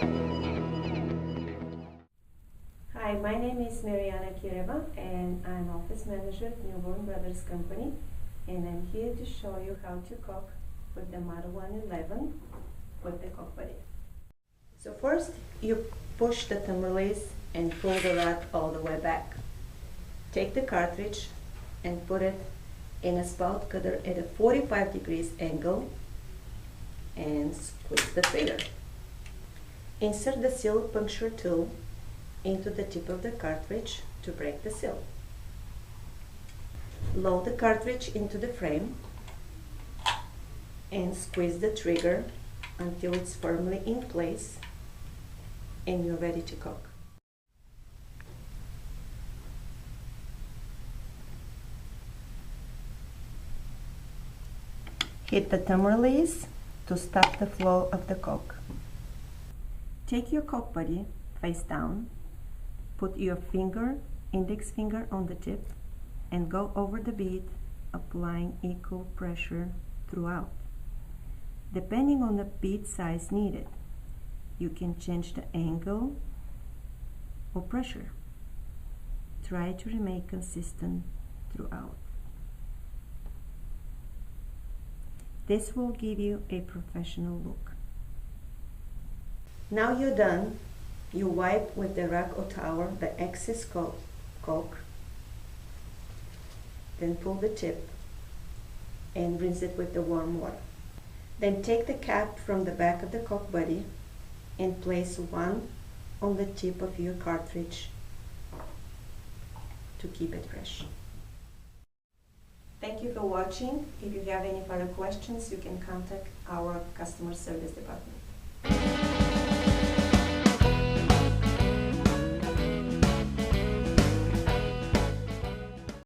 Hi, my name is Mariana Kireva and I'm Office Manager at Newborn Brothers Company, and I'm here to show you how to caulk with the Model 111 with the caulk buddy. So first you push the thumb release and pull the rod all the way back. Take the cartridge and put it in a spout cutter at a 45 degrees angle and squeeze the trigger. Insert the seal puncture tool into the tip of the cartridge to break the seal. Load the cartridge into the frame and squeeze the trigger until it's firmly in place and you're ready to caulk. Hit the thumb release to stop the flow of the caulk. Take your caulk buddy face down, put your index finger on the tip, and go over the bead, applying equal pressure throughout. Depending on the bead size needed, you can change the angle or pressure. Try to remain consistent throughout. This will give you a professional look. Now you're done, you wipe with the rag or towel the excess caulk, then pull the tip and rinse it with the warm water. Then take the cap from the back of the caulk buddy and place one on the tip of your cartridge to keep it fresh. Thank you for watching. If you have any further questions, you can contact our customer service department.